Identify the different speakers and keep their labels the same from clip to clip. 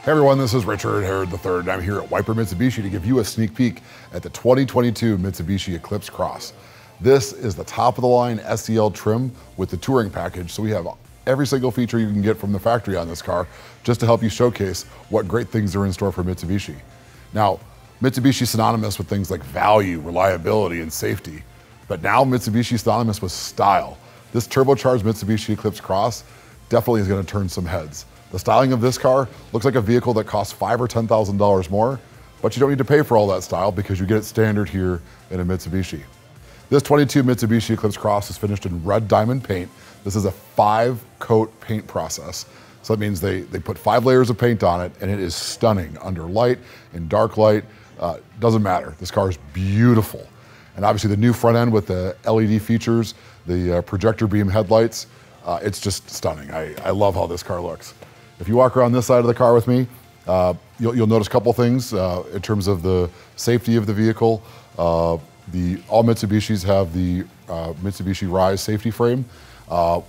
Speaker 1: Hey everyone, this is Richard Herod III, and I'm here at White Bear Mitsubishi to give you a sneak peek at the 2022 Mitsubishi Eclipse Cross. This is the top of the line SEL trim with the touring package, so we have every single feature you can get from the factory on this car just to help you showcase what great things are in store for Mitsubishi. Now, Mitsubishi is synonymous with things like value, reliability, and safety, but now Mitsubishi is synonymous with style. This turbocharged Mitsubishi Eclipse Cross definitely is going to turn some heads. The styling of this car looks like a vehicle that costs $5,000 or $10,000 more, but you don't need to pay for all that style because you get it standard here in a Mitsubishi. This 22 Mitsubishi Eclipse Cross is finished in red diamond paint. This is a 5-coat paint process. So that means they put 5 layers of paint on it, and it is stunning under light, in dark light, doesn't matter. This car is beautiful. And obviously the new front end with the LED features, the projector beam headlights, it's just stunning. I love how this car looks. If you walk around this side of the car with me, you'll notice a couple things in terms of the safety of the vehicle. All Mitsubishis have the Mitsubishi Rise safety frame,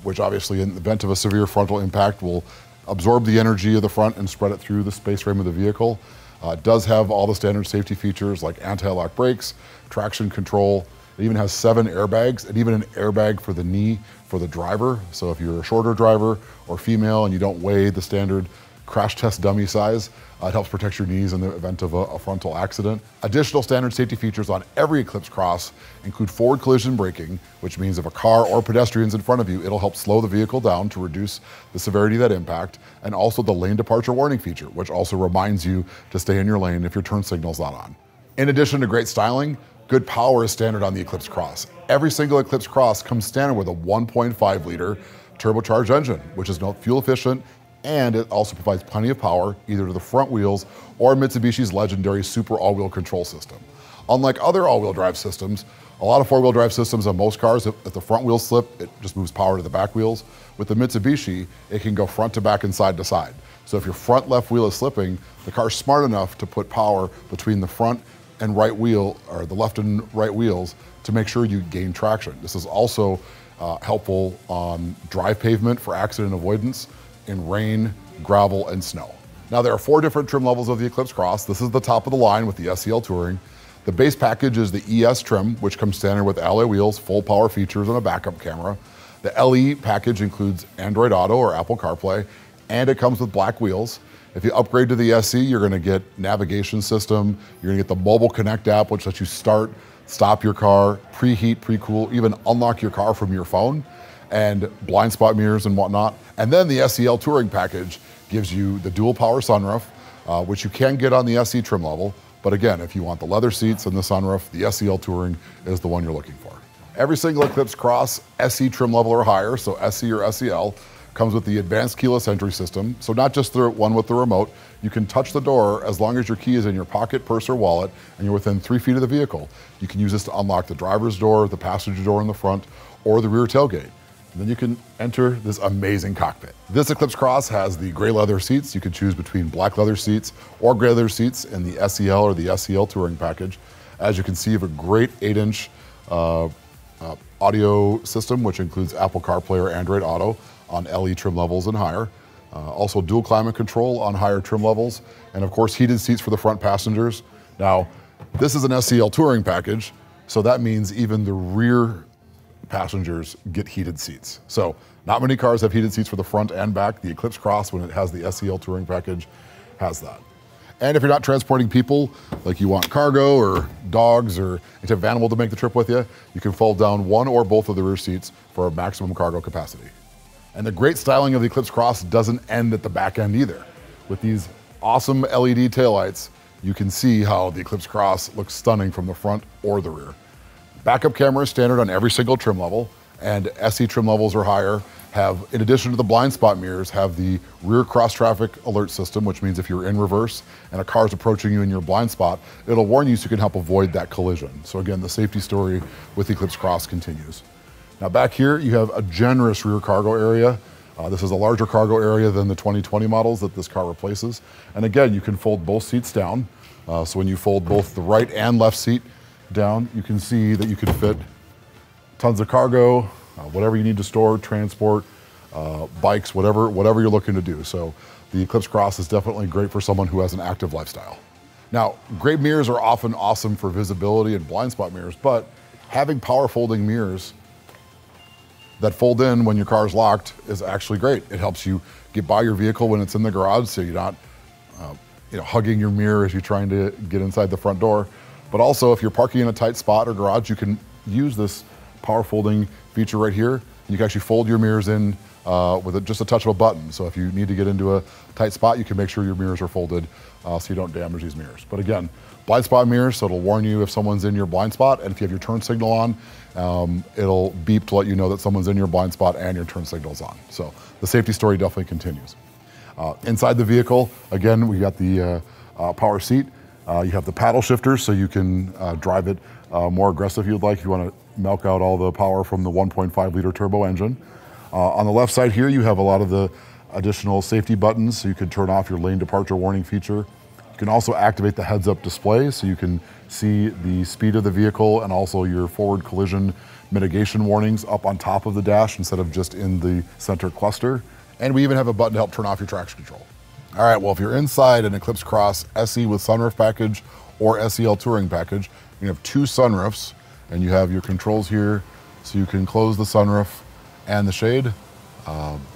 Speaker 1: which obviously in the event of a severe frontal impact will absorb the energy of the front and spread it through the space frame of the vehicle. It does have all the standard safety features like anti-lock brakes, traction control. It even has 7 airbags and even an airbag for the knee for the driver. So if you're a shorter driver or female and you don't weigh the standard crash test dummy size, it helps protect your knees in the event of a frontal accident. Additional standard safety features on every Eclipse Cross include forward collision braking, which means if a car or pedestrian's in front of you, it'll help slow the vehicle down to reduce the severity of that impact, and also the lane departure warning feature, which also reminds you to stay in your lane if your turn signal's not on. In addition to great styling, good power is standard on the Eclipse Cross. Every single Eclipse Cross comes standard with a 1.5 liter turbocharged engine, which is fuel efficient, and it also provides plenty of power either to the front wheels or Mitsubishi's legendary super all-wheel control system. Unlike other all-wheel drive systems, a lot of four-wheel drive systems on most cars, if the front wheels slip, it just moves power to the back wheels. With the Mitsubishi, it can go front to back and side to side. So if your front left wheel is slipping, the car's smart enough to put power between the front and right wheel, or the left and right wheels, to make sure you gain traction. This is also helpful on dry pavement for accident avoidance in rain, gravel, and snow. Now there are 4 different trim levels of the Eclipse Cross. This is the top of the line with the SEL Touring. The base package is the ES trim, which comes standard with alloy wheels, full power features, and a backup camera. The LE package includes Android Auto or Apple CarPlay, and it comes with black wheels. If you upgrade to the SE, you're gonna get navigation system, you're gonna get the Mobile Connect app, which lets you start, stop your car, preheat, pre-cool, even unlock your car from your phone, and blind spot mirrors and whatnot. And then the SEL Touring package gives you the dual power sunroof, which you can get on the SE trim level. But again, if you want the leather seats and the sunroof, the SEL Touring is the one you're looking for. Every single Eclipse Cross, SE trim level or higher, so SE or SEL, comes with the advanced keyless entry system. So not just the one with the remote, you can touch the door as long as your key is in your pocket, purse, or wallet, and you're within 3 feet of the vehicle. You can use this to unlock the driver's door, the passenger door in the front, or the rear tailgate. And then you can enter this amazing cockpit. This Eclipse Cross has the gray leather seats. You can choose between black leather seats or gray leather seats in the SEL or the SEL Touring package. As you can see, you have a great 8-inch audio system, which includes Apple CarPlay or Android Auto on LE trim levels and higher. Also dual climate control on higher trim levels. And of course, heated seats for the front passengers. Now, this is an SEL Touring package, so that means even the rear passengers get heated seats. So not many cars have heated seats for the front and back. The Eclipse Cross, when it has the SEL Touring package, has that. And if you're not transporting people, like you want cargo or dogs or a type of animal to make the trip with you, you can fold down one or both of the rear seats for a maximum cargo capacity. And the great styling of the Eclipse Cross doesn't end at the back end either. With these awesome LED taillights, you can see how the Eclipse Cross looks stunning from the front or the rear. Backup camera is standard on every single trim level, and SE trim levels or higher have, in addition to the blind spot mirrors, have the rear cross traffic alert system, which means if you're in reverse and a car is approaching you in your blind spot, it'll warn you so you can help avoid that collision. So again, the safety story with the Eclipse Cross continues. Now back here, you have a generous rear cargo area. This is a larger cargo area than the 2020 models that this car replaces. And again, you can fold both seats down. So when you fold both the right and left seat down, you can see that you can fit tons of cargo, whatever you need to store, transport, bikes, whatever you're looking to do. So the Eclipse Cross is definitely great for someone who has an active lifestyle. Now, great mirrors are often awesome for visibility and blind spot mirrors, but having power folding mirrors that fold in when your car is locked is actually great. It helps you get by your vehicle when it's in the garage, so you're not hugging your mirror as you're trying to get inside the front door. But also, if you're parking in a tight spot or garage, you can use this power folding feature right here. And you can actually fold your mirrors in with just a touch of a button. So if you need to get into a tight spot, you can make sure your mirrors are folded so you don't damage these mirrors. But again, blind spot mirrors, so it'll warn you if someone's in your blind spot, and if you have your turn signal on, it'll beep to let you know that someone's in your blind spot and your turn signal's on. So the safety story definitely continues. Inside the vehicle, again, we got the power seat. You have the paddle shifters, so you can drive it more aggressive if you'd like, if you want to milk out all the power from the 1.5 liter turbo engine. On the left side here, you have a lot of the additional safety buttons, so you can turn off your lane departure warning feature. You can also activate the heads-up display, so you can see the speed of the vehicle and also your forward collision mitigation warnings up on top of the dash instead of just in the center cluster. And we even have a button to help turn off your traction control. All right, well, if you're inside an Eclipse Cross SE with Sunroof Package or SEL Touring Package, you have two sunroofs, and you have your controls here, so you can close the sunroof and the shade,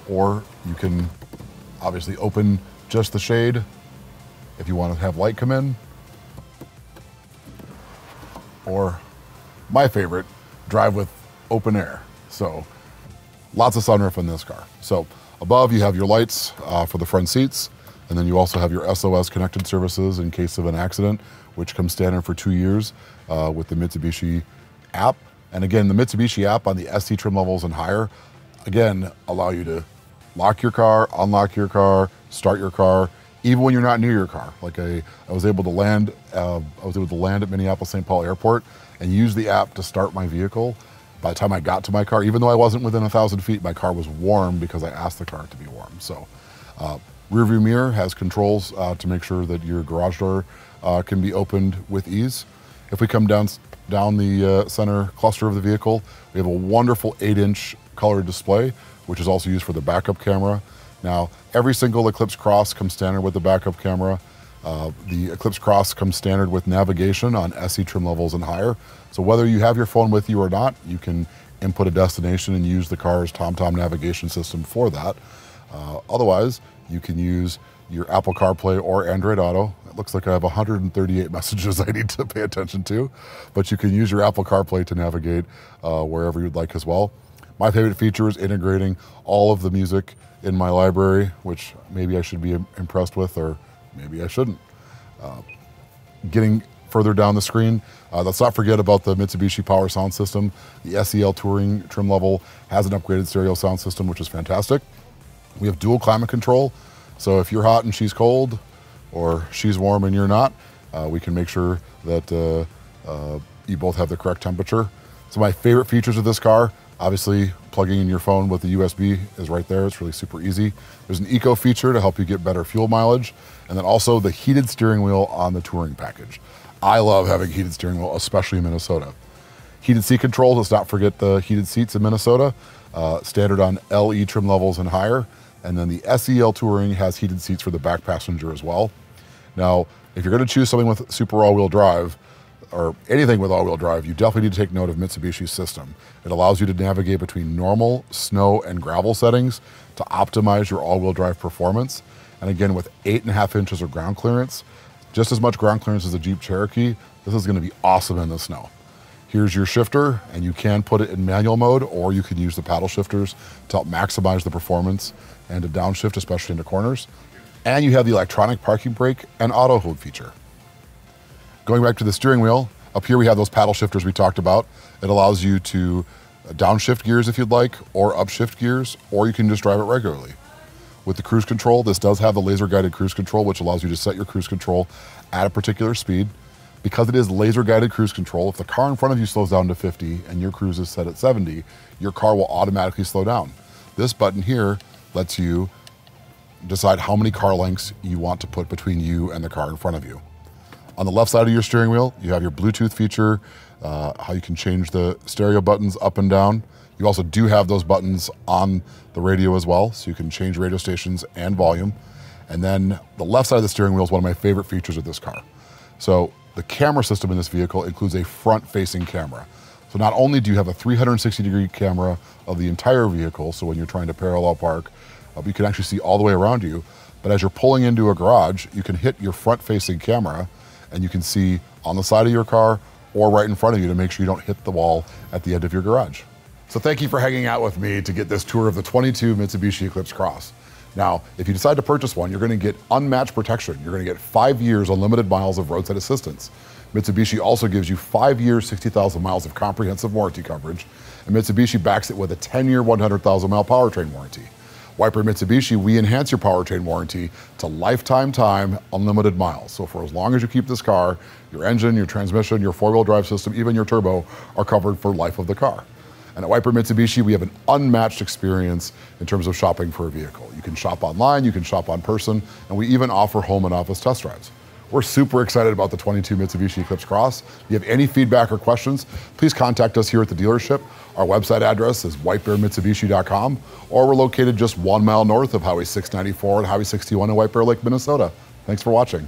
Speaker 1: or you can obviously open just the shade if you want to have light come in, or my favorite, drive with open air. So lots of sunroof in this car. So above you have your lights for the front seats, and then you also have your SOS connected services in case of an accident, which comes standard for 2 years with the Mitsubishi app. And again, the Mitsubishi app on the SE trim levels and higher, again, allow you to lock your car, unlock your car, start your car, even when you're not near your car. Like I was able to land at Minneapolis St. Paul Airport and use the app to start my vehicle. By the time I got to my car, even though I wasn't within 1,000 feet, my car was warm because I asked the car to be warm. So rear view mirror has controls to make sure that your garage door can be opened with ease. If we come down the center cluster of the vehicle, we have a wonderful 8-inch color display, which is also used for the backup camera. Now, every single Eclipse Cross comes standard with the backup camera. The Eclipse Cross comes standard with navigation on SE trim levels and higher. So whether you have your phone with you or not, you can input a destination and use the car's TomTom navigation system for that. Otherwise, you can use your Apple CarPlay or Android Auto. It looks like I have 138 messages I need to pay attention to, but you can use your Apple CarPlay to navigate wherever you'd like as well. My favorite feature is integrating all of the music in my library, which maybe I should be impressed with, or maybe I shouldn't. Getting further down the screen, let's not forget about the Mitsubishi Power Sound System. The SEL Touring trim level has an upgraded stereo sound system, which is fantastic. We have dual climate control, so if you're hot and she's cold, or she's warm and you're not, we can make sure that you both have the correct temperature. So my favorite features of this car, obviously plugging in your phone with the USB is right there. It's really super easy. There's an eco feature to help you get better fuel mileage, and then also the heated steering wheel on the Touring Package. I love having heated steering wheel, especially in Minnesota. Heated seat control, let's not forget the heated seats in Minnesota, standard on LE trim levels and higher. And then the SEL Touring has heated seats for the back passenger as well. Now, if you're gonna choose something with super all-wheel drive, or anything with all-wheel drive, you definitely need to take note of Mitsubishi's system. It allows you to navigate between normal, snow, and gravel settings to optimize your all-wheel drive performance. And again, with 8.5 inches of ground clearance, just as much ground clearance as a Jeep Cherokee, this is gonna be awesome in the snow. Here's your shifter, and you can put it in manual mode, or you can use the paddle shifters to help maximize the performance and to downshift, especially into corners. And you have the electronic parking brake and auto hold feature. Going back to the steering wheel, up here we have those paddle shifters we talked about. It allows you to downshift gears if you'd like, or upshift gears, or you can just drive it regularly. With the cruise control, this does have the laser guided cruise control, which allows you to set your cruise control at a particular speed. Because it is laser guided cruise control, if the car in front of you slows down to 50 and your cruise is set at 70, your car will automatically slow down. This button here lets you decide how many car lengths you want to put between you and the car in front of you. On the left side of your steering wheel, you have your Bluetooth feature, how you can change the stereo buttons up and down. You also do have those buttons on the radio as well, so you can change radio stations and volume. And then the left side of the steering wheel is one of my favorite features of this car. So the camera system in this vehicle includes a front-facing camera. So not only do you have a 360-degree camera of the entire vehicle, so when you're trying to parallel park, you can actually see all the way around you, but as you're pulling into a garage, you can hit your front-facing camera and you can see on the side of your car or right in front of you to make sure you don't hit the wall at the end of your garage. So thank you for hanging out with me to get this tour of the 22 Mitsubishi Eclipse Cross. Now, if you decide to purchase one, you're going to get unmatched protection. You're going to get 5 years unlimited miles of roadside assistance. Mitsubishi also gives you 5 years, 60,000 miles of comprehensive warranty coverage, and Mitsubishi backs it with a 10-year, 100,000-mile powertrain warranty. White Bear Mitsubishi, we enhance your powertrain warranty to lifetime time, unlimited miles. So for as long as you keep this car, your engine, your transmission, your four-wheel drive system, even your turbo are covered for life of the car. And at White Bear Mitsubishi, we have an unmatched experience in terms of shopping for a vehicle. You can shop online, you can shop on person, and we even offer home and office test drives. We're super excited about the 22 Mitsubishi Eclipse Cross. If you have any feedback or questions, please contact us here at the dealership. Our website address is whitebearmitsubishi.com, or we're located just 1 mile north of Highway 694 and Highway 61 in White Bear Lake, Minnesota. Thanks for watching.